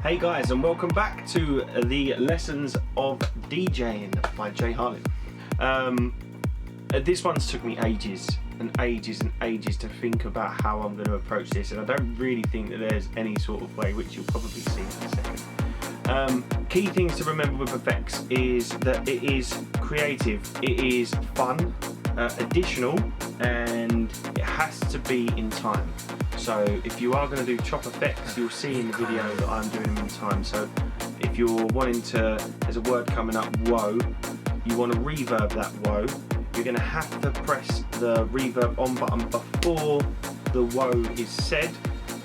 Hey guys, and welcome back to the Lessons of DJing by Jay Harlan. This one's took me ages and ages and ages to think about how I'm going to approach this, and I don't really think that there's any sort of way, which you'll probably see in a second. Key things to remember with effects is that it is creative, it is fun, additional, and it has to be in time. So if you are going to do chop effects, you'll see in the video that I'm doing them in time. So if you're wanting to, there's a word coming up, whoa, you want to reverb that whoa, you're going to have to press the reverb on button before the whoa is said,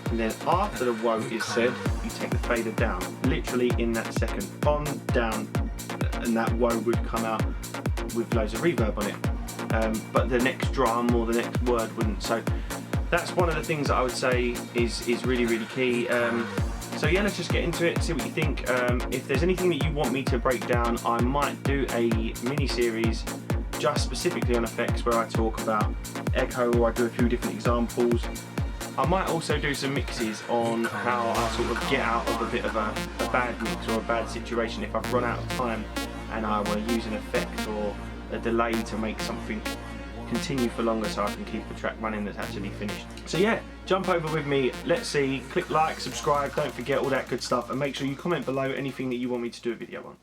and then after the whoa is said, you take the fader down, literally in that second, on, down, and that whoa would come out with loads of reverb on it. But the next drum or the next word wouldn't. So that's one of the things that I would say is really, really key. So yeah, let's just get into it, see what you think. If there's anything that you want me to break down, I might do a mini-series just specifically on effects where I talk about echo, or I do a few different examples. I might also do some mixes on how I sort of get out of a bit of a bad mix or a bad situation if I've run out of time and I want to use an effect or a delay to make something continue for longer so I can keep the track running that's actually finished. So yeah, jump over with me, let's see, click like, subscribe, don't forget all that good stuff, and make sure you comment below anything that you want me to do a video on.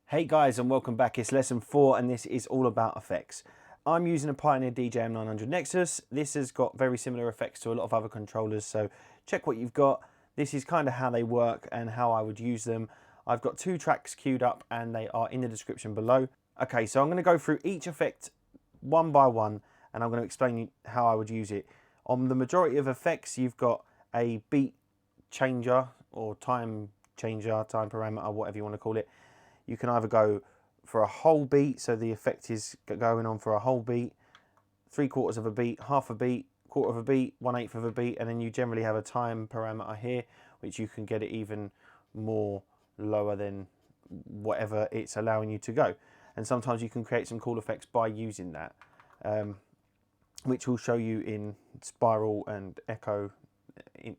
Hey guys, and welcome back. It's lesson 4 and this is all about effects. I'm using a Pioneer DJM 900 Nexus. This has got very similar effects to a lot of other controllers, so check what you've got. This is kind of how they work and how I would use them. I've got 2 tracks queued up and they are in the description below. Okay, so I'm going to go through each effect one by one, and I'm going to explain how I would use it. On the majority of effects, you've got a beat changer or time changer, time parameter, whatever you want to call it. You can either go for a whole beat, so the effect is going on for a whole beat, 3/4 of a beat, half a beat, quarter of a beat, 1/8 of a beat, and then you generally have a time parameter here, which you can get it even more lower than whatever it's allowing you to go. And sometimes you can create some cool effects by using that, which will show you in spiral and echo.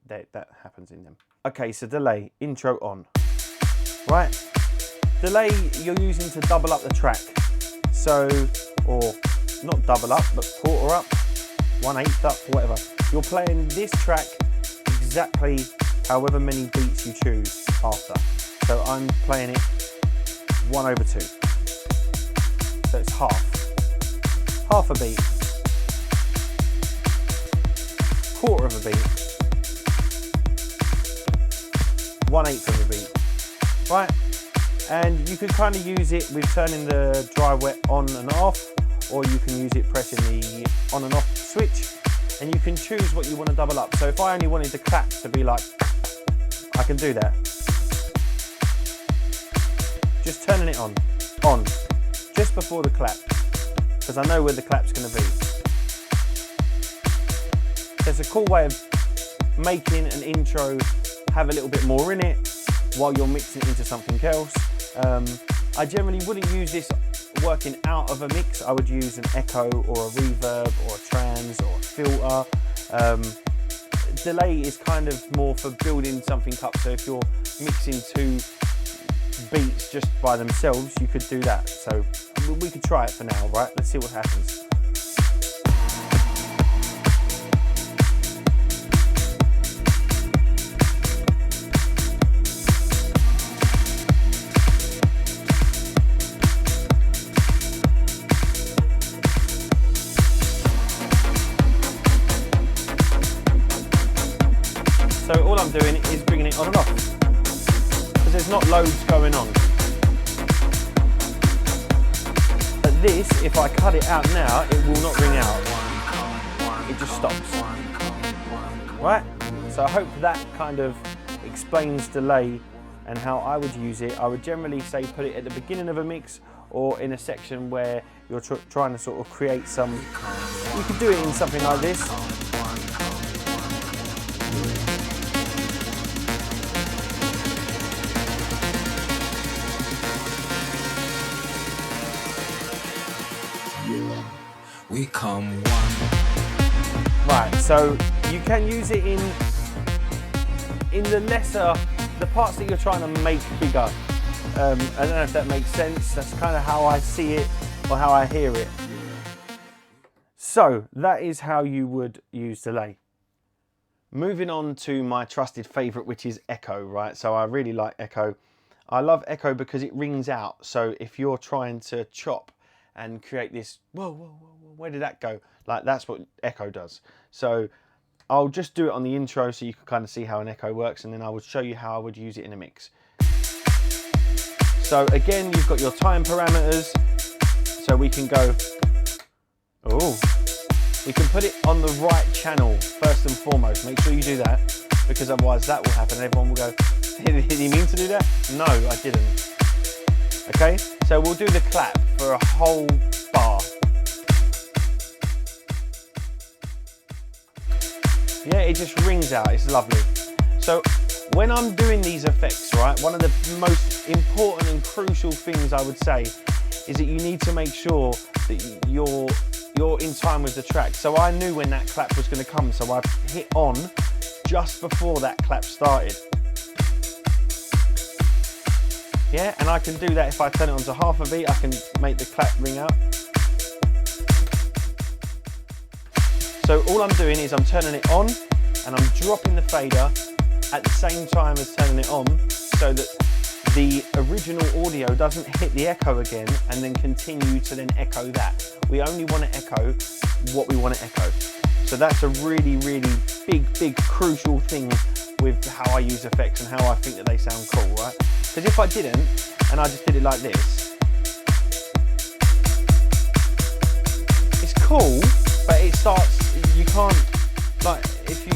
That happens in them. Okay, so delay, intro on. Right, delay you're using to double up the track. So, or not double up, but quarter up, 1/8 up, whatever. You're playing this track exactly however many beats you choose after. So I'm playing it 1/2. So it's half a beat, quarter of a beat, 1/8 of a beat, right? And you can kind of use it with turning the dry wet on and off, or you can use it pressing the on and off switch, and you can choose what you want to double up. So if I only wanted the clap to be like, I can do that. Just turning it on, just before the clap, because I know where the clap's going to be. There's a cool way of making an intro have a little bit more in it while you're mixing it into something else. I generally wouldn't use this working out of a mix. I would use an echo or a reverb or a trans or a filter. Delay is kind of more for building something up, so if you're mixing 2 beats just by themselves, you could do that. So we could try it for now, right? Let's see what happens. So all I'm doing is bringing it on and off, there's not loads going on. But this, if I cut it out now, it will not ring out. It just stops. Right? So I hope that kind of explains delay and how I would use it. I would generally say put it at the beginning of a mix or in a section where you're trying to sort of create some. You could do it in something like this. We come one. Right, so you can use it in the the parts that you're trying to make bigger. I don't know if that makes sense. That's kind of how I see it or how I hear it. So that is how you would use delay. Moving on to my trusted favorite, which is echo, right? So I really like echo. I love echo because it rings out. So if you're trying to chop and create this, whoa, whoa, whoa, whoa, where did that go? Like, that's what echo does. So I'll just do it on the intro so you can kind of see how an echo works, and then I would show you how I would use it in a mix. So again, you've got your time parameters. So we can go, oh, we can put it on the right channel first and foremost. Make sure you do that, because otherwise that will happen. Everyone will go, did he mean to do that? No, I didn't. Okay, so we'll do the clap for a whole bar. Yeah, it just rings out, it's lovely. So when I'm doing these effects, right, one of the most important and crucial things I would say is that you need to make sure that you're in time with the track. So I knew when that clap was going to come, so I hit on just before that clap started. Yeah, and I can do that if I turn it on to half a beat. I can make the clap ring out. So all I'm doing is I'm turning it on and I'm dropping the fader at the same time as turning it on, so that the original audio doesn't hit the echo again and then continue to then echo that. We only want to echo what we want to echo. So that's a really, really big, crucial thing with how I use effects and how I think that they sound cool, right? Because if I didn't, and I just did it like this, it's cool, but it starts, you can't, like, if you,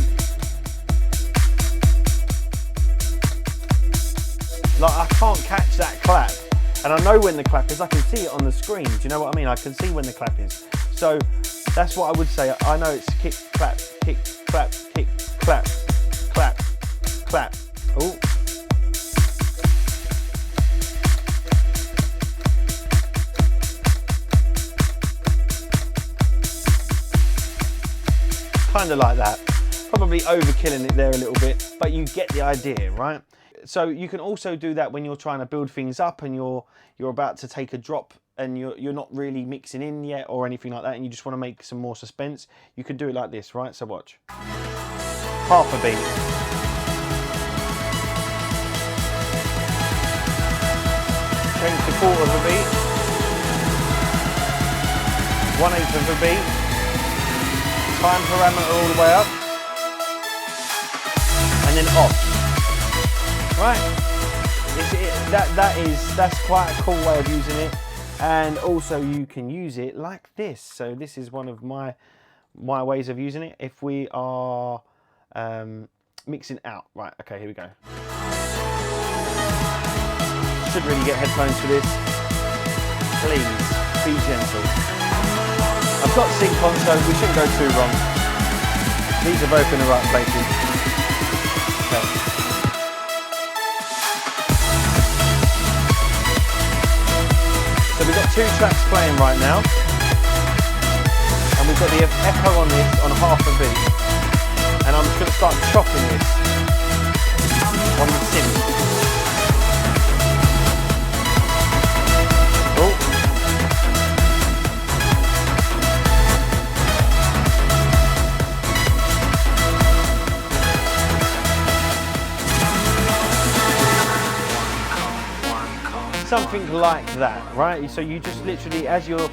like, I can't catch that clap. And I know when the clap is, I can see it on the screen. Do you know what I mean? I can see when the clap is. So that's what I would say. I know it's kick, clap, kick, clap, kick, clap, clap, clap. Oh. Kind of like that. Probably overkilling it there a little bit, but you get the idea, right? So you can also do that when you're trying to build things up and you're about to take a drop and you're not really mixing in yet or anything like that, and you just want to make some more suspense. You can do it like this, right? So watch. Half a beat. Change to quarter of a beat. 1/8 of a beat. Time parameter all the way up. And then off. Right, that's quite a cool way of using it, and also you can use it like this. So this is one of my ways of using it. If we are mixing out, right? Okay, here we go. Should really get headphones for this. Please be gentle. I've got sync on, so we shouldn't go too wrong. These are both in the right places. Okay. So we've got two tracks playing right now, and we've got the echo on this on half a beat, and I'm just going to start chopping this on the synth. Oh. Something like that, right? So you just literally, as your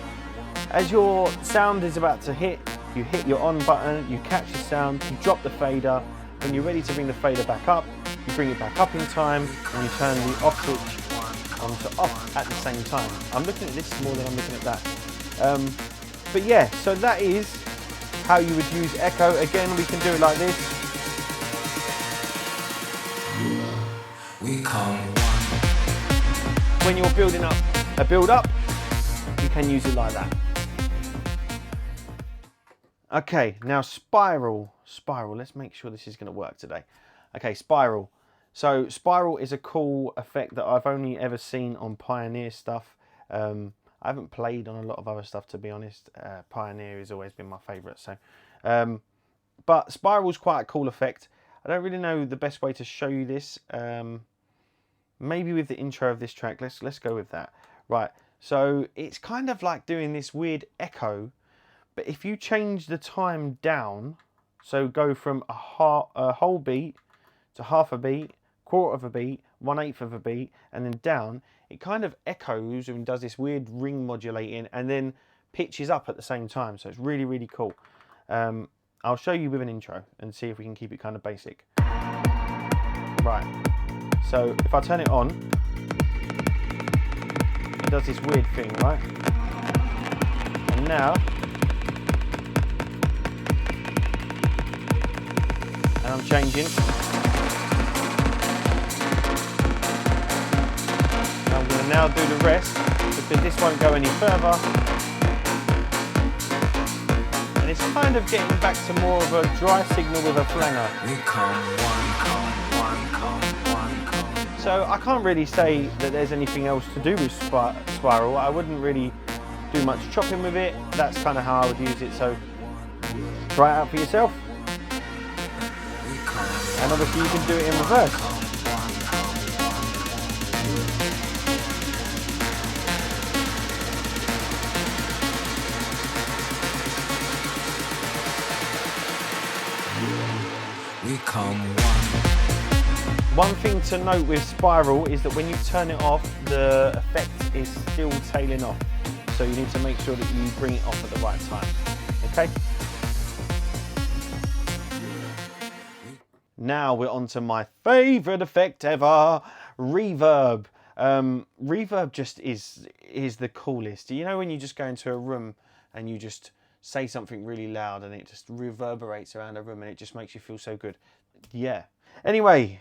sound is about to hit, you hit your on button, you catch the sound, you drop the fader. When you're ready to bring the fader back up, you bring it back up in time, and you turn the off switch on to off at the same time. I'm looking at this more than I'm looking at that. But yeah, so that is how you would use echo. Again, we can do it like this. We come. When you're building up a build up, you can use it like that. Okay, now spiral. Let's make sure this is going to work today. Okay, spiral. So spiral is a cool effect that I've only ever seen on Pioneer stuff. I haven't played on a lot of other stuff, to be honest. Pioneer has always been my favourite. So, but spiral's quite a cool effect. I don't really know the best way to show you this. Maybe with the intro of this track. Let's go with that. Right. So it's kind of like doing this weird echo, but if you change the time down, so go from a whole beat to half a beat, quarter of a beat, 1/8 of a beat, and then down, it kind of echoes and does this weird ring modulating and then pitches up at the same time. So it's really, really cool. I'll show you with an intro and see if we can keep it kind of basic. Right. So if I turn it on, it does this weird thing, right? And now, and I'm changing. I'm going to now do the rest because this won't go any further. And it's kind of getting back to more of a dry signal with a flanger. So I can't really say that there's anything else to do with Spiral. I wouldn't really do much chopping with it. That's kind of how I would use it. So try it out for yourself. And obviously you can do it in reverse. We come one thing to note with Spiral is that when you turn it off, the effect is still tailing off. So you need to make sure that you bring it off at the right time. Okay? Now we're on to my favourite effect ever, Reverb. Reverb just is the coolest. You know when you just go into a room and you just say something really loud and it just reverberates around a room and it just makes you feel so good. Yeah. Anyway,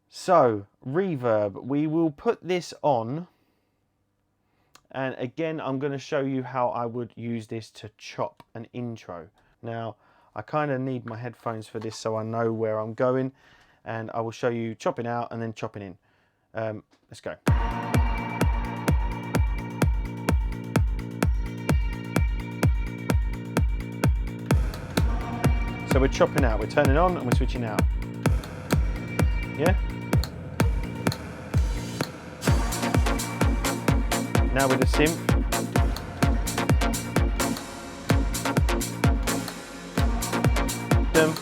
so Reverb, we will put this on. And again, I'm going to show you how I would use this to chop an intro. Now, I kind of need my headphones for this so I know where I'm going. And I will show you chopping out and then chopping in. Let's go. So we're chopping out, we're turning on and we're switching out. Yeah? Now with the synth. Dum.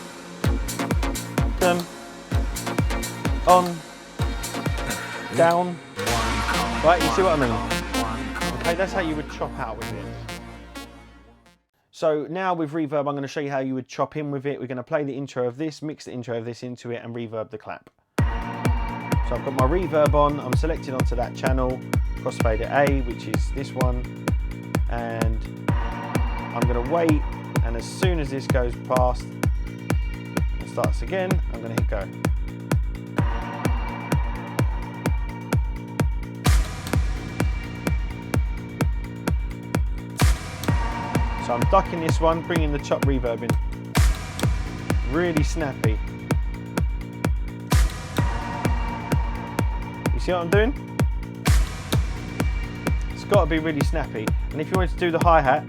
Dum. On. Down. Right, you see what I mean? Okay, that's how you would chop out with it. So now with Reverb, I'm going to show you how you would chop in with it. We're going to play the intro of this, mix the intro of this into it and reverb the clap. So I've got my reverb on, I'm selected onto that channel, crossfader A, which is this one, and I'm going to wait, and as soon as this goes past and starts again, I'm going to hit go. So I'm ducking this one, bringing the chop reverb in. Really snappy. You see what I'm doing? It's got to be really snappy. And if you wanted to do the hi-hat,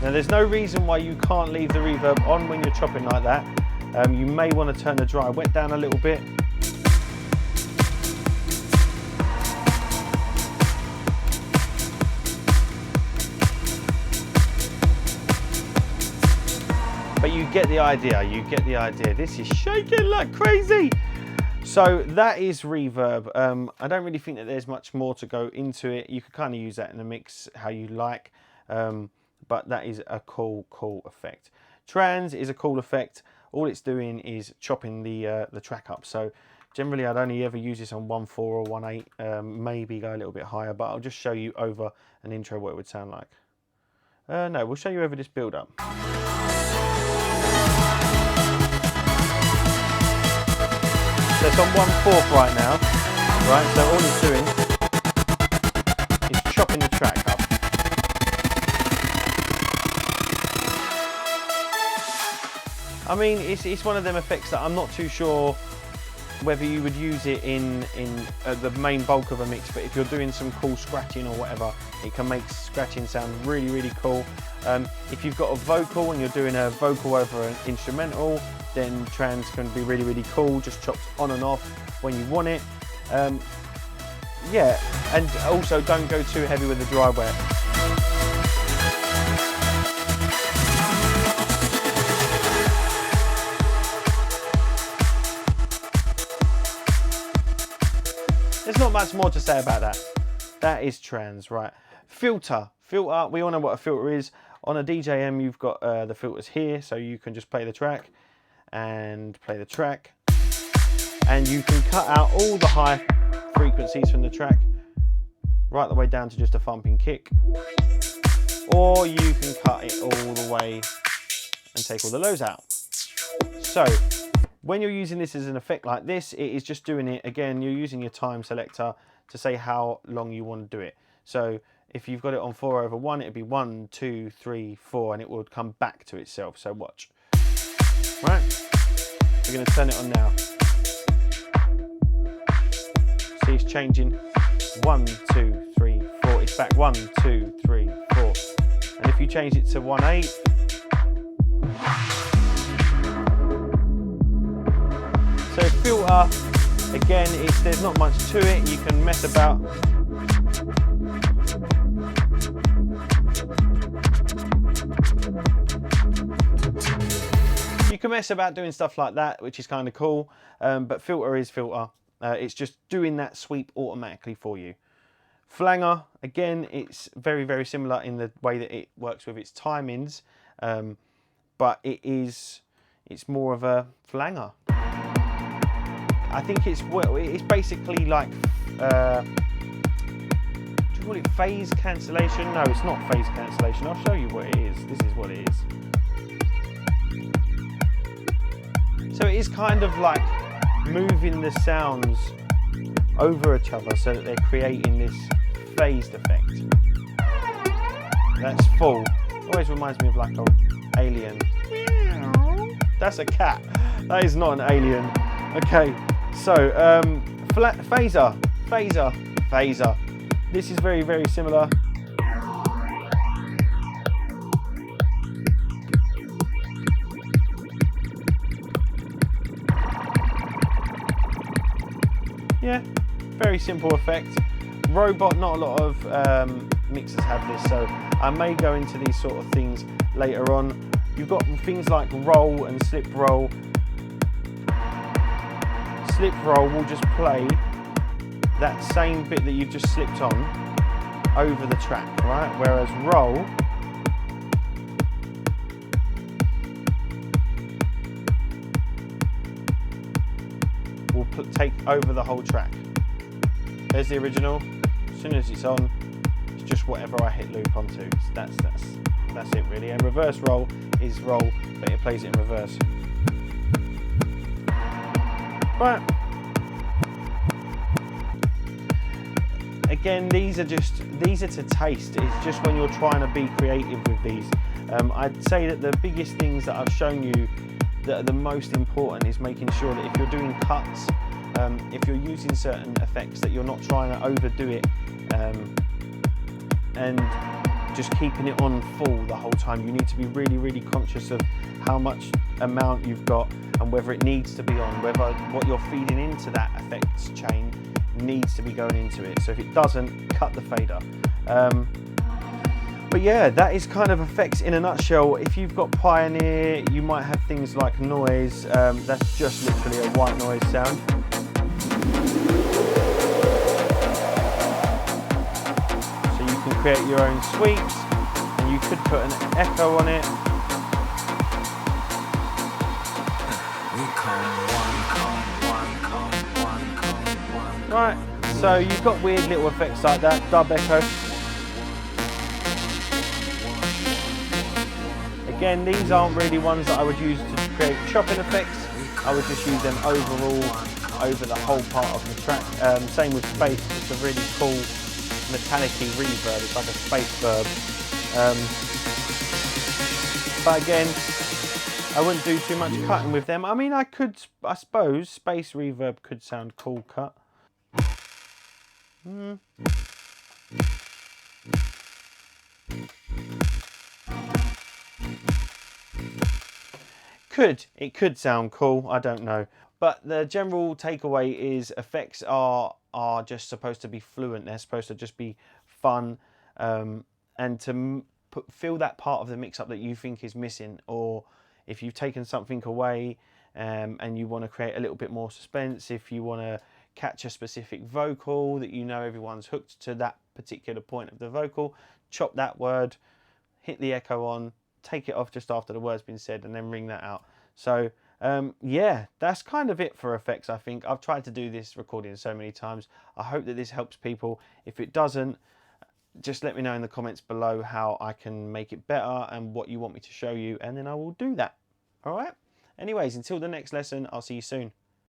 now there's no reason why you can't leave the reverb on when you're chopping like that. You may want to turn the dry wet down a little bit. But you get the idea, you get the idea. This is shaking like crazy. So that is Reverb. I don't really think that there's much more to go into it. You could kind of use that in a mix how you like. But that is a cool effect. Trans is a cool effect. All it's doing is chopping the track up. So generally I'd only ever use this on 1/4 or 1/8, maybe go a little bit higher, but I'll just show you over an intro what it would sound like. No, we'll show you over this build up. So it's on 1/4 right now, right? So all it's doing is chopping the track up. I mean, it's one of them effects that I'm not too sure whether you would use it in the main bulk of a mix, but if you're doing some cool scratching or whatever, it can make scratching sound really, really cool. If you've got a vocal and you're doing a vocal over an instrumental, then trans can be really, really cool, just chopped on and off when you want it. Yeah, and also don't go too heavy with the dry wet. There's not much more to say about that. That is trans, right? Filter, we all know what a filter is. On a DJM, you've got the filters here, so you can just play the track and play the track. And you can cut out all the high frequencies from the track, right the way down to just a thumping kick. Or you can cut it all the way and take all the lows out. So, when you're using this as an effect like this, it is just doing it, again, you're using your time selector to say how long you want to do it. So if you've got it on 4/1, it'd be 1, 2, 3, 4, and it would come back to itself. So watch. Right? We're going to turn it on now. See, it's changing. 1, 2, 3, 4. It's back 1, 2, 3, 4. And if you change it to 1/8, so filter, again, there's not much to it. You can mess about. You can mess about doing stuff like that, which is kind of cool. But filter is filter. It's just doing that sweep automatically for you. Flanger, again, it's very, very similar in the way that it works with its timings. But it's more of a flanger. I think it's basically like, do you call it phase cancellation? No, it's not phase cancellation. I'll show you what it is. This is what it is. So it is kind of like moving the sounds over each other so that they're creating this phased effect. That's full. Always reminds me of like an alien. That's a cat. That is not an alien. Okay. So, phaser. This is very, very similar. Yeah, very simple effect. Robot, not a lot of mixers have this, so I may go into these sort of things later on. You've got things like roll and slip roll. Slip roll will just play that same bit that you've just slipped on over the track, right? Whereas roll will take over the whole track. There's the original. As soon as it's on, it's just whatever I hit loop onto. So that's it really. And reverse roll is roll, but it plays it in reverse. Right. Again, these are to taste. It's just when you're trying to be creative with these. I'd say that the biggest things that I've shown you that are the most important is making sure that if you're doing cuts, if you're using certain effects, that you're not trying to overdo it, and just keeping it on full the whole time. You need to be really, really conscious of how much amount you've got and whether it needs to be on, whether what you're feeding into that effects chain needs to be going into it. So if it doesn't, cut the fader. But yeah, that is kind of effects in a nutshell. If you've got Pioneer, you might have things like noise. That's just literally a white noise sound. So you can create your own sweeps, and you could put an echo on it. Right, so you've got weird little effects like that, dub echo. Again, these aren't really ones that I would use to create chopping effects. I would just use them overall, over the whole part of the track. Same with space, it's a really cool metallic-y reverb, it's like a space verb. But again, I wouldn't do too much cutting with them. I mean, I suppose space reverb could sound cool cut. It could sound cool, I don't know. But the general takeaway is effects are just supposed to be fluent. They're supposed to just be fun, and to fill that part of the mix-up that you think is missing, or if you've taken something away and you want to create a little bit more suspense, if you want to catch a specific vocal that you know everyone's hooked to that particular point of the vocal, chop that word, hit the echo on, take it off just after the word's been said, and then ring that out. So yeah, that's kind of it for effects, I think. I've tried to do this recording so many times. I hope that this helps people. If it doesn't, just let me know in the comments below how I can make it better and what you want me to show you, and then I will do that. All right? Anyways, until the next lesson, I'll see you soon.